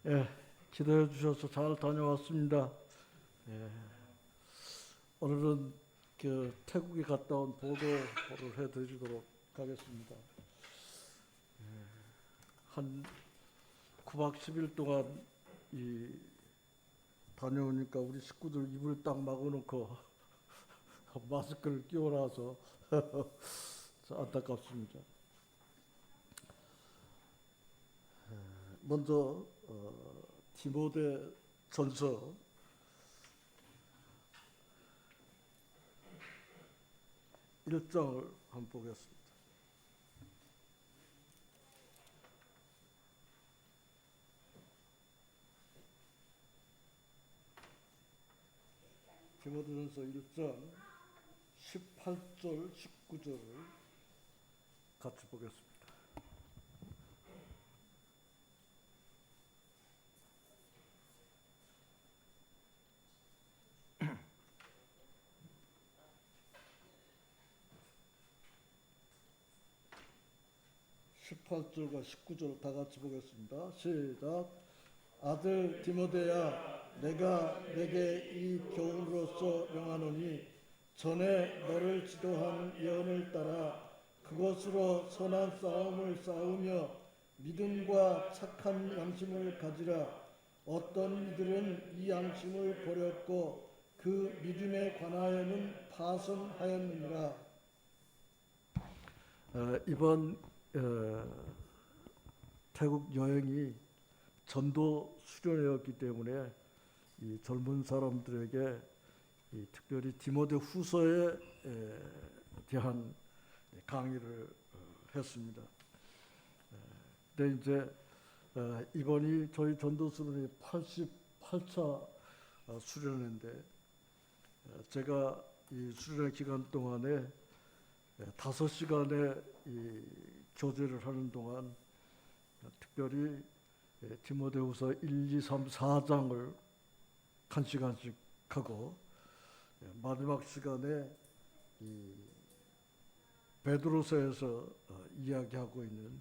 예, 기도해 주셔서 잘 다녀왔습니다. 예, 오늘은 태국에 갔다 온 보고를 해드리도록 하겠습니다. 한 9박 10일 동안 다녀오니까 우리 식구들 입을 딱 막아놓고 마스크를 끼워놔서 안타깝습니다. 먼저 디모데 전서 1장을 한번 보겠습니다. 디모데전서 1장 18절, 19절을 같이 보겠습니다. 18절과 19절 다 같이 보겠습니다. 시작. 아들 디모데야, 내가 내게 이 교훈으로서 명하노니 전에 너를 지도한 예언을 따라 그것으로 선한 싸움을 싸우며 믿음과 착한 양심을 가지라. 어떤 이들은 이 양심을 버렸고 그 믿음에 관하여는 파선하였느니라. 이번 태국 여행이 전도 수련회였기 때문에 이 젊은 사람들에게 특별히 디모데 후서에 대한 강의를 했습니다. 근데 이제 이번이 저희 전도 수련회 88차 수련회인데 제가 이 수련회 기간 동안에 5시간의 이 교제를 하는 동안 특별히 디모데후서 1, 2, 3, 4장을 1시간씩 하고 마지막 시간에 이 베드로서에서 이야기하고 있는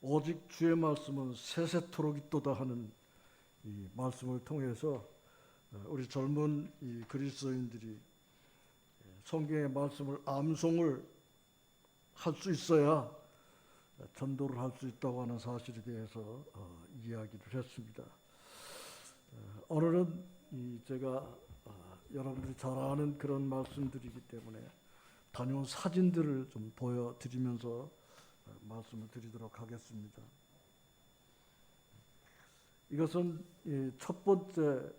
오직 주의 말씀은 세세토록 있도다 하는 이 말씀을 통해서 우리 젊은 이 그리스도인들이 성경의 말씀을 암송을 할 수 있어야 전도를 할 수 있다고 하는 사실에 대해서 이야기를 했습니다. 오늘은 제가 여러분들이 잘 아는 그런 말씀들이기 때문에 다녀온 사진들을 좀 보여드리면서 말씀을 드리도록 하겠습니다. 이것은 첫 번째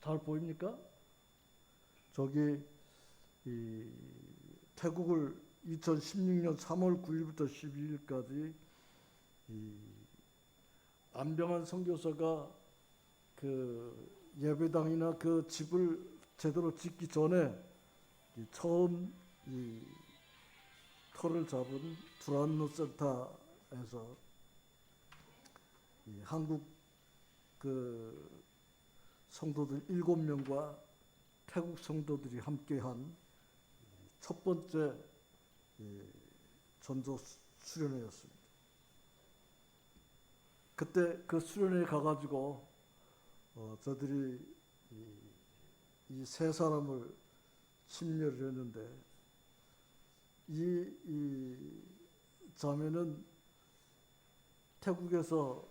잘 보입니까? 저기 태국을 2016년 3월 9일부터 12일까지 안병환 선교사가 그 예배당이나 그 집을 제대로 짓기 전에 처음 터를 잡은 두란노 센터에서 한국 그 성도들 7명과 태국 성도들이 함께한 첫 번째 전도 수련회였습니다. 그때 그 수련회에 가가지고 저들이 이 세 사람을 침례를 했는데 이 자매는 태국에서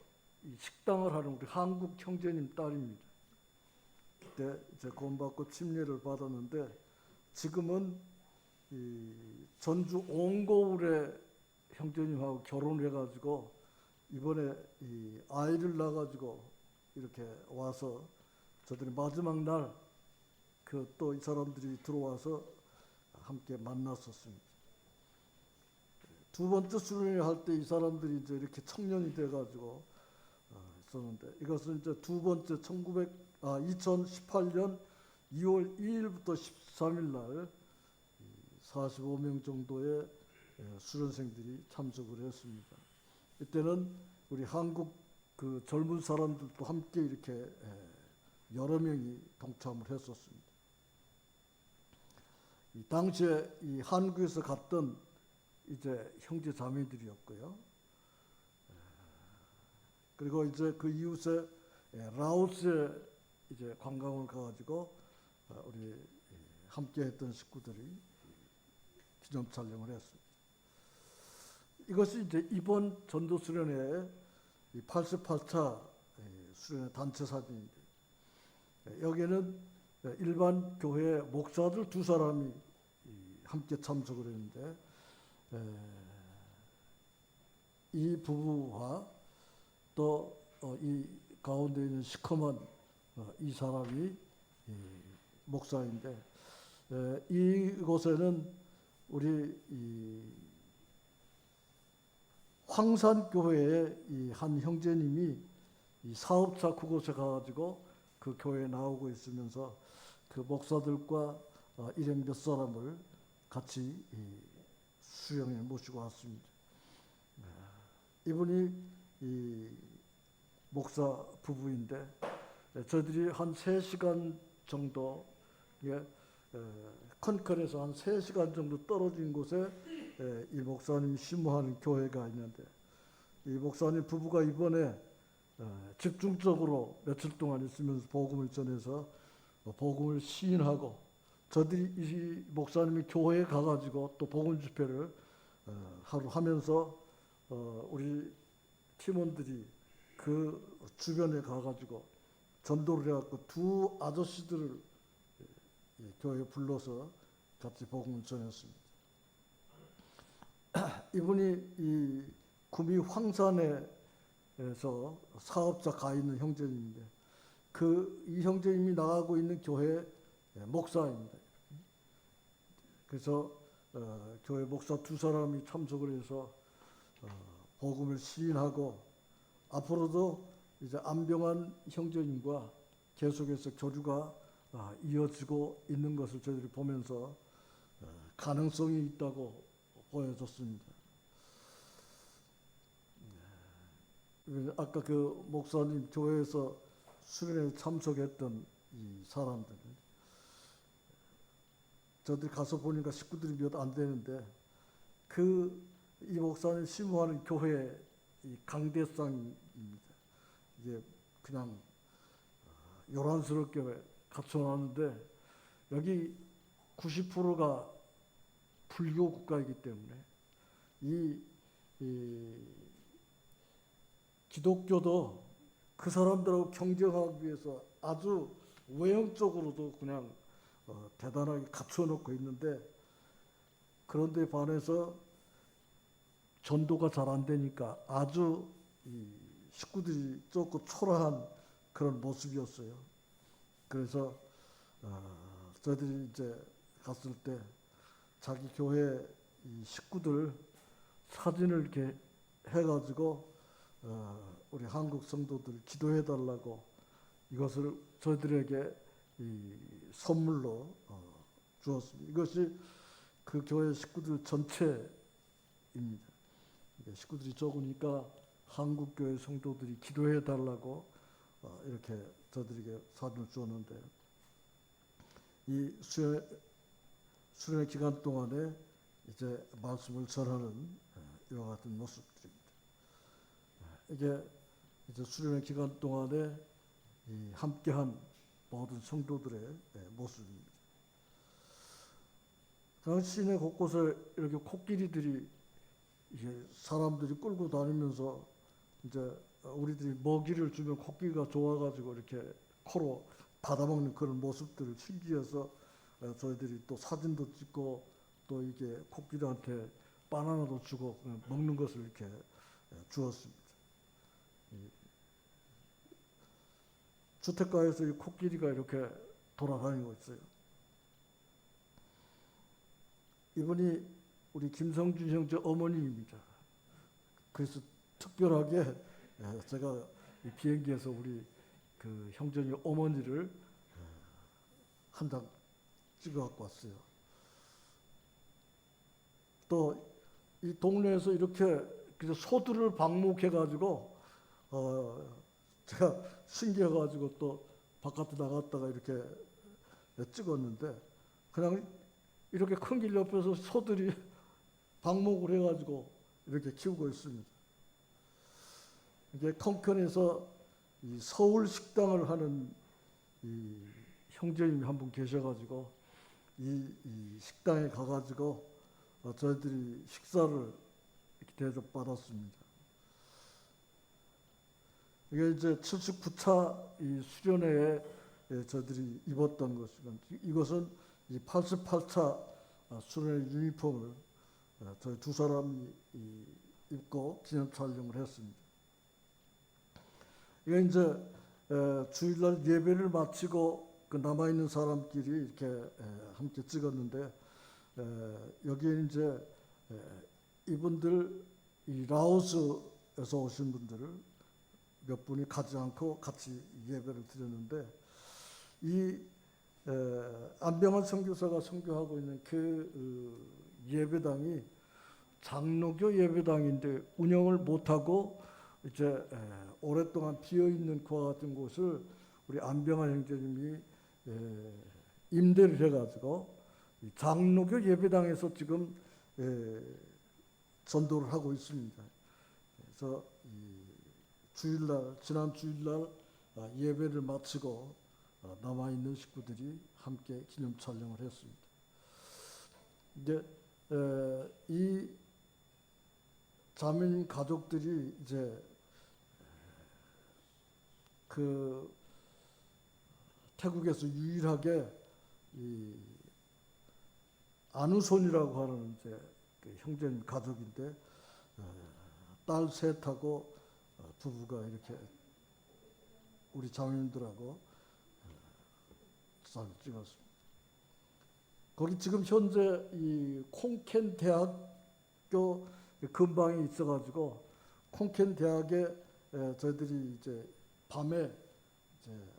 식당을 하는 우리 한국 형제님 딸입니다. 그때 이제 구원받고 침례를 받았는데 지금은 이 전주 옹고울의 형제님하고 결혼해가지고 이번에 이 아이를 낳아가지고 이렇게 와서 저들이 마지막 날 그 또 이 사람들이 들어와서 함께 만났었습니다. 두 번째 수련회 할 때 이 사람들이 이제 이렇게 청년이 돼가지고 있었는데 이것은 이제 두 번째 2018년 2월 2일부터 13일 날 45명 정도의 수련생들이 참석을 했습니다. 이때는 우리 한국 그 젊은 사람들도 함께 이렇게 여러 명이 동참을 했었습니다. 이 당시에 이 한국에서 갔던 이제 형제 자매들이었고요. 그리고 이제 그 이웃에 라오스에 이제 관광을 가가지고 우리 함께했던 식구들이 기념 촬영을 했습니다. 이것이 이제 이번 전도 수련회 88차 수련회 단체 사진인데, 여기에는 일반 교회 목사들 2사람이 함께 참석을 했는데, 이 부부와 또 이 가운데 있는 시커먼 이 사람이 목사인데, 이곳에는 우리 황산교회의 이 한 형제님이 이 사업차 그곳에 가가지고 그 교회에 나오고 있으면서 그 목사들과 일행 몇 사람을 같이 수령에 모시고 왔습니다. 이분이 이 목사 부부인데, 저희들이 한 3시간 정도 컨컬에서 한 3시간 정도 떨어진 곳에 이 목사님이 심호하는 교회가 있는데, 이 목사님 부부가 이번에 집중적으로 며칠 동안 있으면서 복음을 전해서 복음을 시인하고, 저들이 이 목사님이 교회에 가가지고 또 복음 집회를 하루 하면서 우리 팀원들이 그 주변에 가가지고 전도를 해갖고 2 아저씨들을 교회에 불러서 같이 복음을 전했습니다. 이분이 이 구미 황산에서 사업자 가 있는 형제님인데, 이 형제님이 나가고 있는 교회 목사입니다. 그래서 교회 목사 2사람이 참석을 해서 복음을 시인하고, 앞으로도 이제 안병환 형제님과 계속해서 교류가 이어지고 있는 것을 저희들이 보면서 가능성이 있다고 보여졌습니다. 아까 그 목사님 교회에서 수련회에 참석했던 이 사람들, 저들이 가서 보니까 식구들이 몇 안 되는데, 이 목사님 심호하는 교회의 이 강대상입니다. 이게 그냥 요란스럽게 갖춰놨는데, 여기 90%가 불교 국가이기 때문에 이 기독교도 그 사람들하고 경쟁하기 위해서 아주 외형적으로도 그냥 대단하게 갖춰놓고 있는데, 그런데 반해서 전도가 잘 안 되니까 아주 이 식구들이 좁고 초라한 그런 모습이었어요. 그래서 저희들이 이제 갔을 때 자기 교회 이 식구들 사진을 이렇게 해가지고 우리 한국 성도들 기도해 달라고 이것을 저희들에게 이 선물로 주었습니다. 이것이 그 교회 식구들 전체입니다. 식구들이 적으니까 한국 교회 성도들이 기도해 달라고 이렇게 저들에게 사진을 주었는데, 이 수련회 기간 동안에 이제 말씀을 전하는 이와 같은 모습들입니다. 이게 이제 수련회 기간 동안에 이 함께한 모든 성도들의 모습입니다. 그 시내 곳곳에 이렇게 코끼리들이 이게 사람들이 끌고 다니면서 이제 우리들이 먹이를 주면 코끼리가 좋아가지고 이렇게 코로 받아먹는 그런 모습들을 신기해서 저희들이 또 사진도 찍고, 또 이게 코끼리한테 바나나도 주고 먹는 것을 이렇게 주었습니다. 주택가에서 이 코끼리가 이렇게 돌아다니고 있어요. 이분이 우리 김성준 형제 어머니입니다. 그래서 특별하게 제가 비행기에서 우리 그 형제님 어머니를 한 장 찍어 갖고 왔어요. 또 이 동네에서 이렇게 소들을 방목해 가지고 제가 신기해 가지고 또 바깥에 나갔다가 이렇게 찍었는데, 그냥 이렇게 큰 길 옆에서 소들이 방목을 해가지고 이렇게 키우고 있습니다. 이게 콩천에서 이 서울 식당을 하는 이 형제님이 한 분 계셔가지고 이 식당에 가가지고 저희들이 식사를 이렇게 대접받았습니다. 이게 이제 79차 이 수련회에 저희들이 입었던 것이고, 이것은 이 88차 수련회 유니폼을 저희 두 사람이 입고 기념 촬영을 했습니다. 이게 이제 주일날 예배를 마치고 그 남아있는 사람끼리 이렇게 함께 찍었는데, 여기에 이제 이분들 이 라오스에서 오신 분들을 몇 분이 가지 않고 같이 예배를 드렸는데, 이 안병환 선교사가 선교하고 있는 그 예배당이 장로교 예배당인데 운영을 못하고 이제 오랫동안 비어있는 그와 같은 곳을 우리 안병환 형제님이 임대를 해가지고 장로교 예배당에서 지금 전도를 하고 있습니다. 그래서 지난 주일날 예배를 마치고 남아있는 식구들이 함께 기념 촬영을 했습니다. 이제 이 자매님 가족들이 이제 그 태국에서 유일하게 이 안우손이라고 하는 이제 그 형제님 가족인데, 딸 셋하고 부부가 이렇게 우리 자매님들하고 사진 찍었습니다. 거기 지금 현재 이 콩켄 대학교 근방에 있어가지고 콩켄 대학에 저희들이 이제 밤에 이제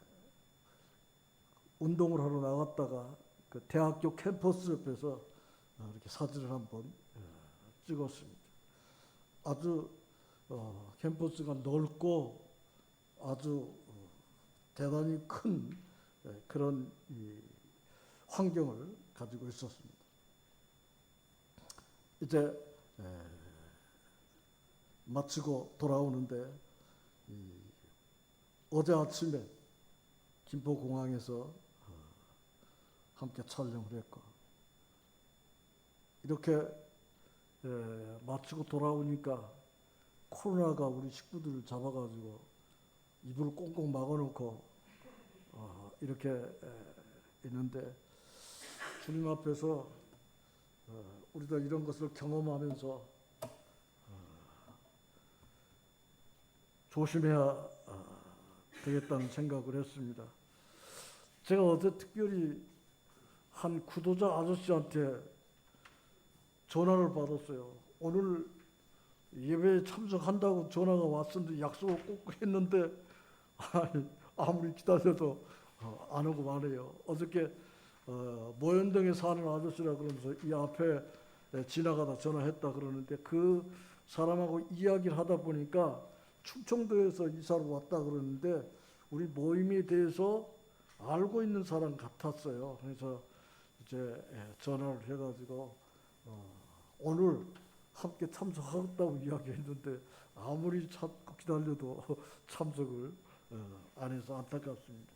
운동을 하러 나갔다가 그 대학교 캠퍼스 옆에서 이렇게 사진을 한번 찍었습니다. 아주 캠퍼스가 넓고 아주 대단히 큰 그런 이 환경을 가지고 있었습니다. 이제 마치고 돌아오는데 어제 아침에 김포공항에서 함께 촬영을 했고, 이렇게 마치고 돌아오니까 코로나가 우리 식구들을 잡아가지고 이불을 꽁꽁 막아놓고 이렇게 있는데, 주님 앞에서 우리가 이런 것을 경험하면서 조심해야 되겠다는 생각을 했습니다. 제가 어제 특별히 한 구도자 아저씨한테 전화를 받았어요. 오늘 예배에 참석한다고 전화가 왔었는데 약속을 꼭 했는데 아무리 기다려도 안 오고 말해요. 어저께 모현동에 사는 아저씨라 그러면서 이 앞에 지나가다 전화했다 그러는데, 그 사람하고 이야기를 하다 보니까 충청도에서 이사를 왔다 그러는데 우리 모임에 대해서 알고 있는 사람 같았어요. 그래서 이제 전화를 해가지고 오늘 함께 참석하겠다고 이야기했는데 아무리 기다려도 참석을 안 해서 안타깝습니다.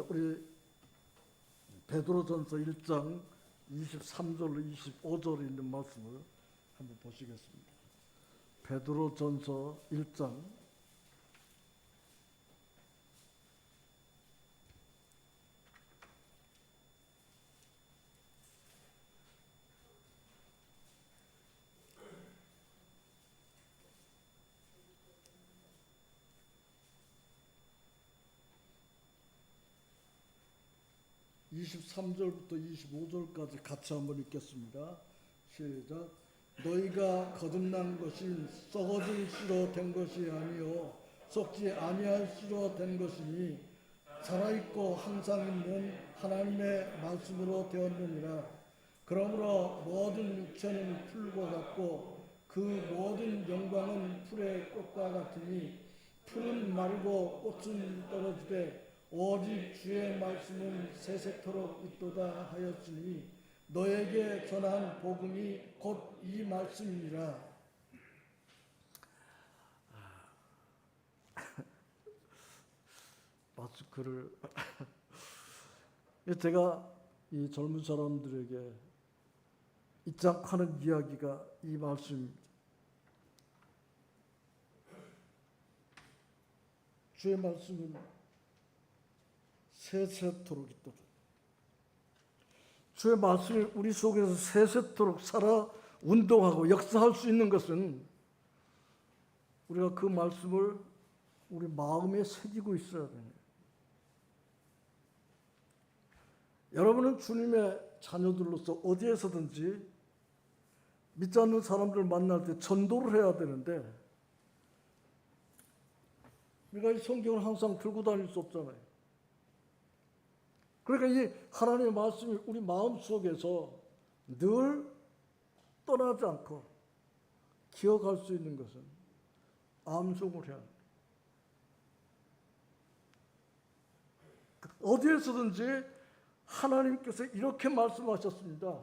우리 베드로전서 1장 23절로 25절에 있는 말씀을 한번 보시겠습니다. 베드로전서 1장 23절부터 25절까지 같이 한번 읽겠습니다. 시작. 너희가 거듭난 것이 썩어질 씨로 된 것이 아니요 썩지 아니할 씨로 된 것이니 살아있고 항상 있는 하나님의 말씀으로 되었느니라. 그러므로 모든 육체는 풀과 같고 그 모든 영광은 풀의 꽃과 같으니 풀은 마르고 꽃은 떨어지되 오직 주의 말씀은 세세토록 있도다 하였으니 너에게 전한 복음이 곧 이 말씀이니라. 마스크를 제가 이 젊은 사람들에게 입장하는 이야기가 이 말씀입니다. 주의 말씀은 세세토록 있도다. 주의 말씀이 우리 속에서 세세토록 살아 운동하고 역사할 수 있는 것은 우리가 그 말씀을 우리 마음에 새기고 있어야 됩니다. 여러분은 주님의 자녀들로서 어디에서든지 믿지 않는 사람들 만날 때 전도를 해야 되는데 우리가 이 성경을 항상 들고 다닐 수 없잖아요. 그러니까 이 하나님의 말씀이 우리 마음속에서 늘 떠나지 않고 기억할 수 있는 것은 암송을 해야 합니다. 어디에서든지 하나님께서 이렇게 말씀하셨습니다.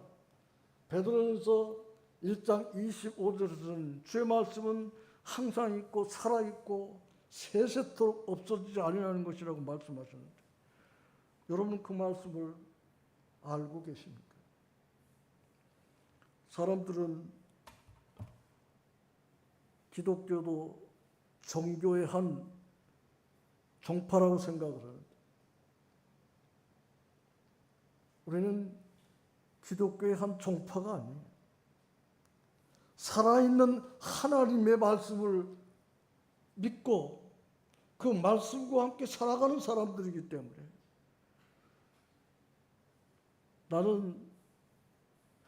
베드로전서 1장 25절에서는 주의 말씀은 항상 있고 살아있고 세세토록 없어지지 아니하는 것이라고 말씀하셨는데 여러분 그 말씀을 알고 계십니까? 사람들은 기독교도 종교의 한 종파라고 생각을 하는데 우리는 기독교의 한 종파가 아니에요. 살아있는 하나님의 말씀을 믿고 그 말씀과 함께 살아가는 사람들이기 때문에 나는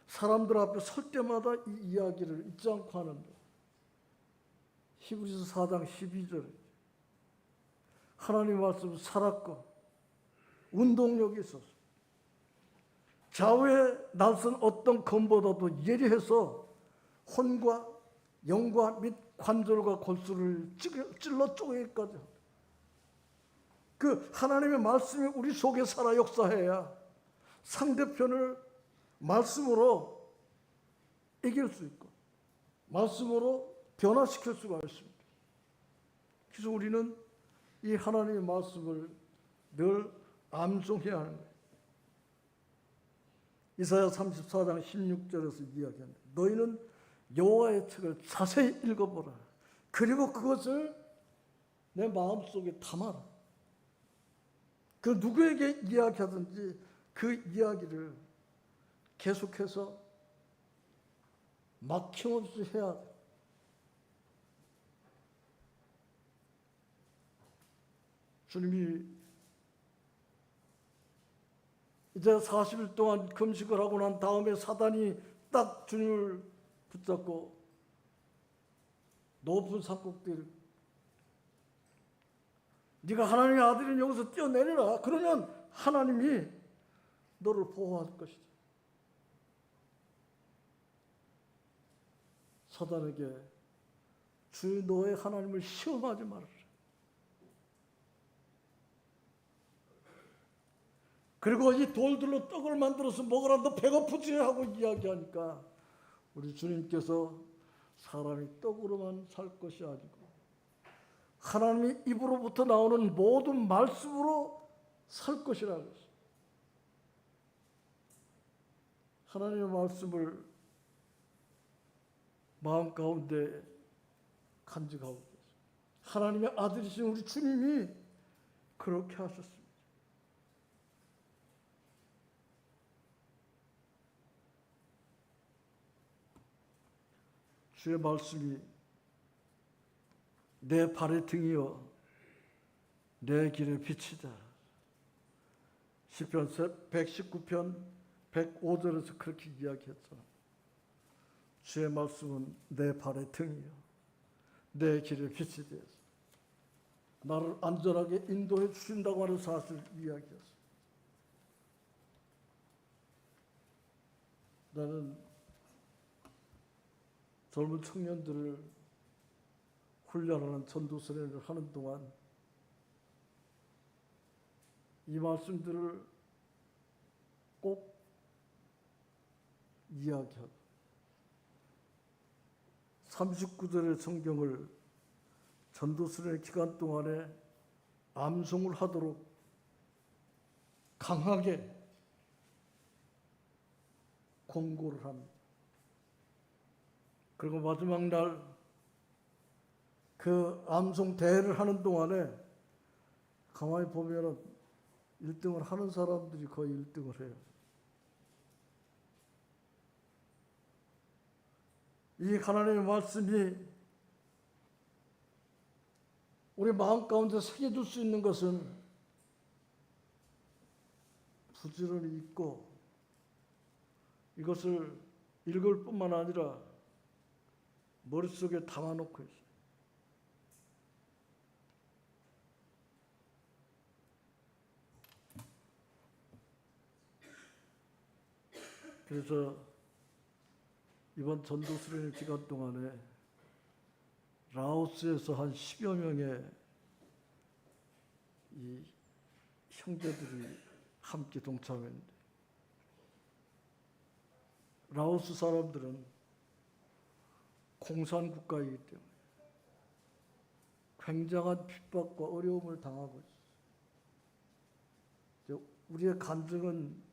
사람들 앞에 설 때마다 이 이야기를 잊지 않고 하는데 히브리서 4장 12절에 하나님의 말씀은 살았고 운동력이 있었습니다. 좌우에 날선 어떤 검보다도 예리해서 혼과 영과 및 관절과 골수를 찔러 쪼개기까지 합니다. 그 하나님의 말씀이 우리 속에 살아 역사해야 상대편을 말씀으로 이길 수 있고 말씀으로 변화시킬 수가 있습니다. 그래서 우리는 이 하나님의 말씀을 늘 암송해야 하는 거예요. 이사야 34장 16절에서 이야기합니다. 너희는 여호와의 책을 자세히 읽어보라. 그리고 그것을 내 마음속에 담아라. 그 누구에게 이야기하든지 그 이야기를 계속해서 막힘없이 해야 돼. 주님이 이제 40일 동안 금식을 하고 난 다음에 사단이 딱 주님을 붙잡고 높은 산꼭대기를 네가 하나님의 아들인 여기서 뛰어내려라. 그러면 하나님이 너를 보호할 것이다. 사단에게 주 너의 하나님을 시험하지 말아라. 그리고 이 돌들로 떡을 만들어서 먹으라. 너 배고프지? 하고 이야기하니까 우리 주님께서 사람이 떡으로만 살 것이 아니고 하나님의 입으로부터 나오는 모든 말씀으로 살 것이라고 했어요. 하나님의 말씀을 마음 가운데 간직하고 계세요. 하나님의 아들이신 우리 주님이 그렇게 하셨습니다. 주의 말씀이 내 발의 등이요 내 길의 빛이다. 시편 119편 105절에서 그렇게 이야기했잖아. 주의 말씀은 내 발의 등이요 내 길의 빛이 되어서 나를 안전하게 인도해 주신다고 하는 사실을 이야기했어. 나는 젊은 청년들을 훈련하는 전도선회를 하는 동안 이 말씀들을 꼭 이야기하고 39절의 성경을 전도수련의 기간 동안에 암송을 하도록 강하게 권고를 합니다. 그리고 마지막 날 그 암송 대회를 하는 동안에 가만히 보면은 1등을 하는 사람들이 거의 1등을 해요. 이 하나님의 말씀이 우리 마음 가운데 새겨줄 수 있는 것은 부지런히 읽고 이것을 읽을 뿐만 아니라 머릿속에 담아놓고 있어요. 그래서 이번 전도수련의 기간 동안에 라오스에서 한 10여 명의 이 형제들이 함께 동참했는데, 라오스 사람들은 공산 국가이기 때문에 굉장한 핍박과 어려움을 당하고 있어요. 우리의 간증은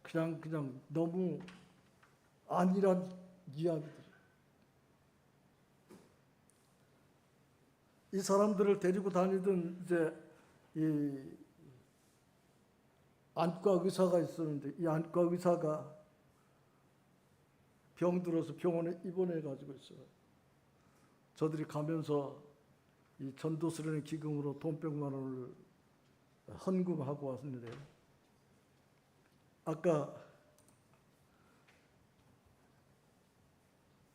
그냥 너무 안일한 이야기들. 이 사람들을 데리고 다니던 이제 이 안과 의사가 있었는데, 이 안과 의사가 병들어서 병원에 입원해 가지고 있어요. 저들이 가면서 이 전도수련의 기금으로 돈 100만 원을 헌금하고 왔는데, 아까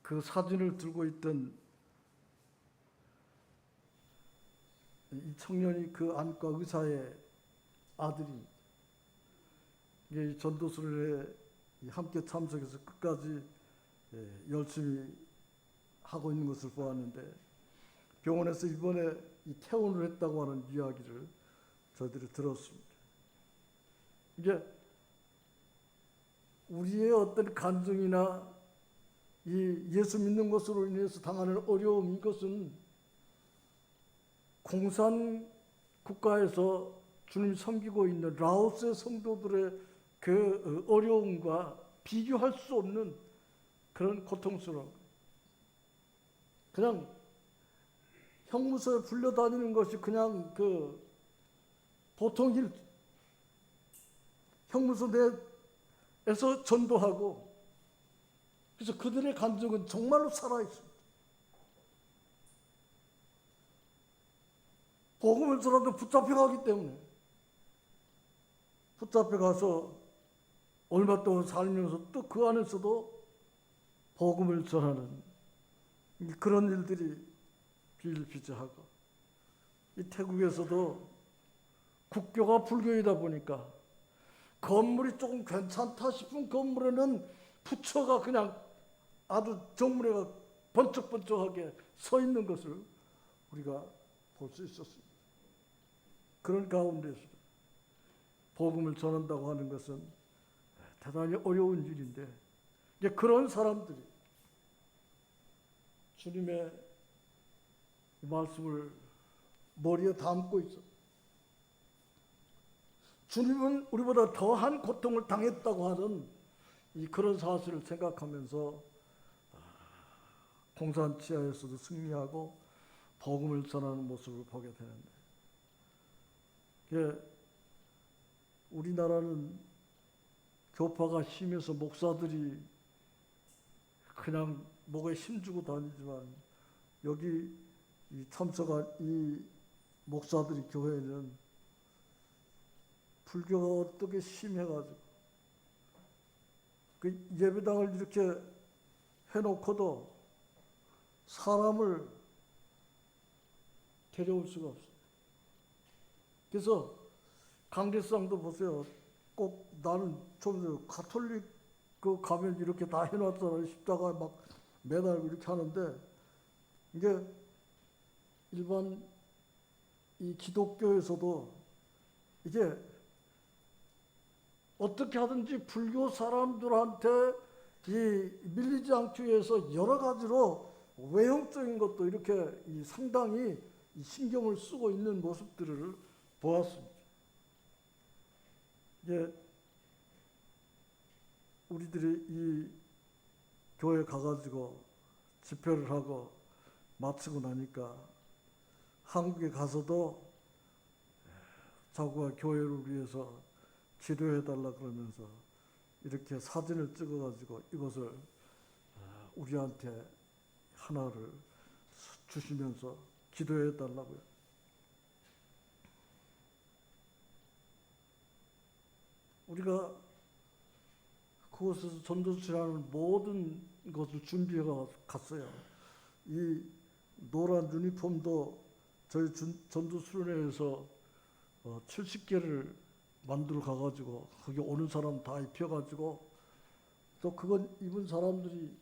그 사진을 들고 있던 이 청년이 그 안과 의사의 아들이 이 전도수련에 함께 참석해서 끝까지 열심히 하고 있는 것을 보았는데, 병원에서 이번에 퇴원을 했다고 하는 이야기를 저희들이 들었습니다. 이게 우리의 어떤 간증이나 이 예수 믿는 것으로 인해서 당하는 어려움, 이것은 공산 국가에서 주님 섬기고 있는 라오스의 성도들의 그 어려움과 비교할 수 없는 그런 고통스러움. 그냥 형무소에 불려다니는 것이 그냥 그 보통 일, 형무소 내에서 전도하고, 그래서 그들의 감정은 정말로 살아있습니다. 복음을 전하도 붙잡혀가기 때문에, 붙잡혀가서 얼마 동안 살면서 또 그 안에서도 복음을 전하는 그런 일들이 비일비재하고, 이 태국에서도 국교가 불교이다 보니까 건물이 조금 괜찮다 싶은 건물에는 부처가 그냥 아주 정문에가 번쩍번쩍하게 서 있는 것을 우리가 볼 수 있었습니다. 그런 가운데서 복음을 전한다고 하는 것은 대단히 어려운 일인데, 이제 그런 사람들이 주님의 말씀을 머리에 담고 있어. 주님은 우리보다 더한 고통을 당했다고 하는 이 그런 사실을 생각하면서 공산 치하에서도 승리하고 복음을 전하는 모습을 보게 되는데, 우리나라는 교파가 심해서 목사들이 그냥 목에 힘주고 다니지만, 여기 이 참석한 이 목사들이 교회는 불교가 어떻게 심해가지고 그 예배당을 이렇게 해놓고도 사람을 데려올 수가 없어요. 그래서 강제상도 보세요. 꼭 나는 좀 가톨릭 그 가면 이렇게 다 해놨잖아요. 십자가에 막 매달고 이렇게 하는데, 이게 일반 이 기독교에서도 이게 어떻게 하든지 불교 사람들한테 이 밀리지 않기 위해서 여러 가지로 외형적인 것도 이렇게 이 상당히 이 신경을 쓰고 있는 모습들을 보았습니다. 이제 우리들이 이 교회 가가지고 집회를 하고 마치고 나니까 한국에 가서도 자꾸가 교회를 위해서 기도해달라 그러면서 이렇게 사진을 찍어가지고 이것을 우리한테 하나를 주시면서 기도해달라고요. 우리가 그곳에서 전도수련하는 모든 것을 준비해 갔어요. 이 노란 유니폼도 저희 전도수련회에서 70개를 만들어 가가지고 거기 오는 사람 다 입혀가지고 또 그건 입은 사람들이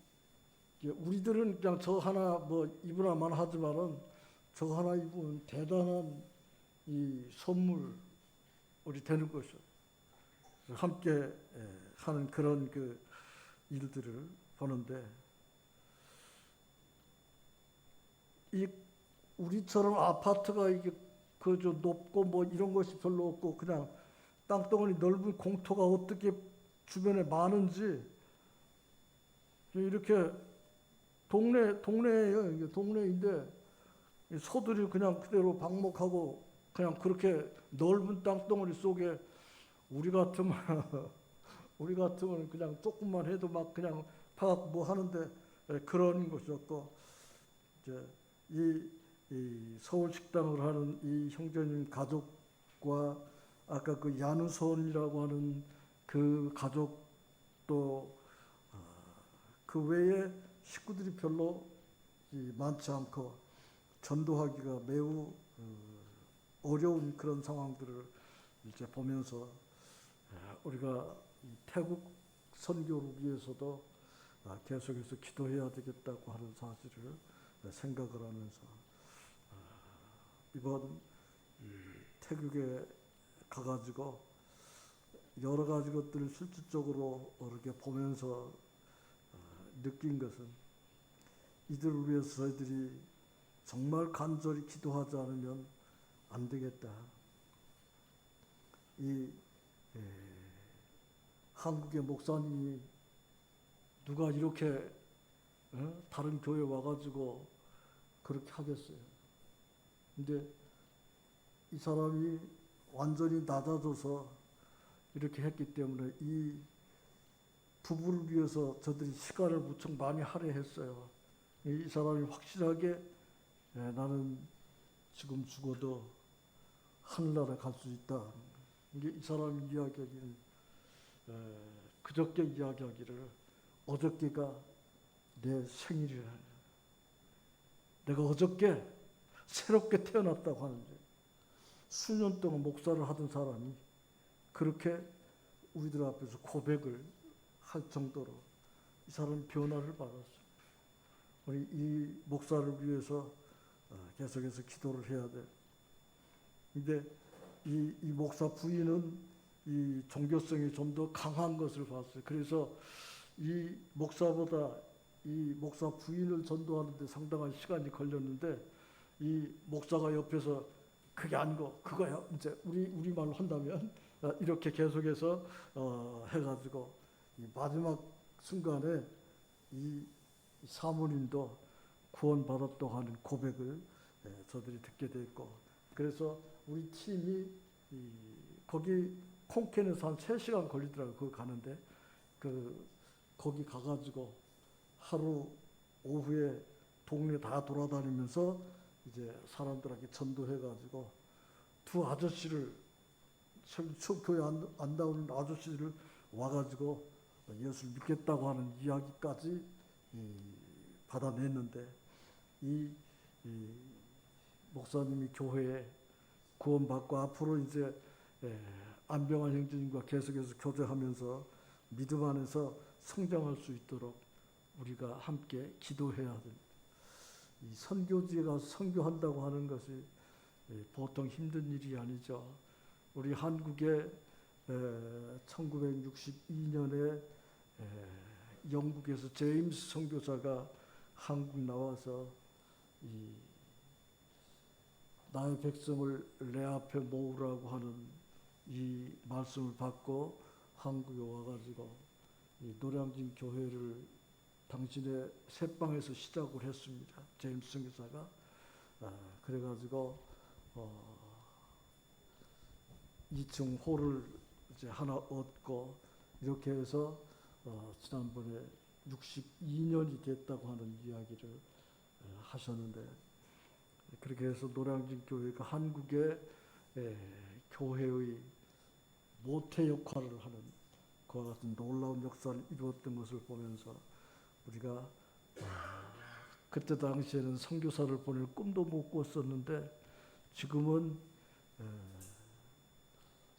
우리들은 그냥 저 하나 뭐 입으나만 하지만은 저 하나 입으면 대단한 이 선물이 되는 것이죠. 함께 하는 그런 그 일들을 보는데 이 우리처럼 아파트가 이게 그저 높고 뭐 이런 것이 별로 없고 그냥 땅덩어리 넓은 공터가 어떻게 주변에 많은지 이렇게 동네예요. 이게 동네인데 소들이 그냥 그대로 방목하고 그냥 그렇게 넓은 땅덩어리 속에 우리 같으면 그냥 조금만 해도 막 그냥 파악 뭐 하는데 그런 것이었고 이제 이 서울 식당을 하는 이 형제님 가족과 아까 그 야누손이라고 하는 그 가족도 그 외에 식구들이 별로 많지 않고 전도하기가 매우 어려운 그런 상황들을 이제 보면서 우리가 태국 선교를 위해서도 계속해서 기도해야 되겠다고 하는 사실을 생각을 하면서 이번 태국에 가가지고 여러 가지 것들을 실질적으로 이렇게 보면서 느낀 것은 이들을 위해서 저희들이 정말 간절히 기도하지 않으면 안 되겠다. 한국의 목사님이 누가 이렇게 다른 교회 와가지고 그렇게 하겠어요. 근데 이 사람이 완전히 낮아져서 이렇게 했기 때문에 이 부부를 위해서 저들이 시간을 무척 많이 할애했어요. 이 사람이 확실하게 나는 지금 죽어도 하늘나라 갈 수 있다. 이게 이 사람이 이야기하기는 그저께 이야기하기를 어저께가 내 생일이라. 내가 어저께 새롭게 태어났다고 하는데 수년 동안 목사를 하던 사람이 그렇게 우리들 앞에서 고백을 할 정도로 이 사람은 변화를 받았어요. 우리 이 목사를 위해서 계속해서 기도를 해야 돼. 근데 이 목사 부인은 이 종교성이 좀 더 강한 것을 봤어요. 그래서 이 목사보다 이 목사 부인을 전도하는데 상당한 시간이 걸렸는데 이 목사가 옆에서 그게 아니고 그거야. 이제 우리말로 한다면 이렇게 계속해서 해가지고 이 마지막 순간에 이 사모님도 구원받았다고 하는 고백을 저들이 듣게 됐고 그래서 우리 팀이 거기 콩캔에서 한 3시간 걸리더라고요. 거기 가는데 거기 가가지고 하루 오후에 동네 다 돌아다니면서 이제 사람들에게 전도해가지고 두 아저씨를 교회 안 나오는 아저씨를 와가지고 예수를 믿겠다고 하는 이야기까지 받아냈는데 이 목사님이 교회에 구원받고 앞으로 이제 안병환 형제님과 계속해서 교제하면서 믿음 안에서 성장할 수 있도록 우리가 함께 기도해야 됩니다. 이 선교지에 가서 선교한다고 하는 것이 보통 힘든 일이 아니죠. 우리 한국에 1962년에 영국에서 제임스 선교사가 한국 나와서 이 나의 백성을 내 앞에 모으라고 하는 이 말씀을 받고 한국에 와가지고 이 노량진 교회를 당신의 새방에서 시작을 했습니다. 제임스 선교사가 그래가지고 2층 홀을 이제 하나 얻고 이렇게 해서 지난번에 62년이 됐다고 하는 이야기를 하셨는데, 그렇게 해서 노량진 교회가 한국의 교회의 모태 역할을 하는 그와 같은 놀라운 역사를 이루었던 것을 보면서 우리가 그때 당시에는 선교사를 보낼 꿈도 못 꿨었는데 지금은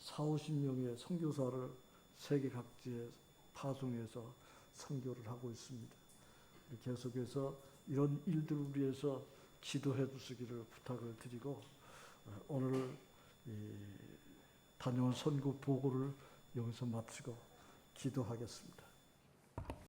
40~50명의 선교사를 세계 각지에 파송해서 선교를 하고 있습니다. 계속해서 이런 일들을 위해서 기도해 주시기를 부탁을 드리고, 오늘 다녀온 선교 보고를 여기서 마치고 기도하겠습니다.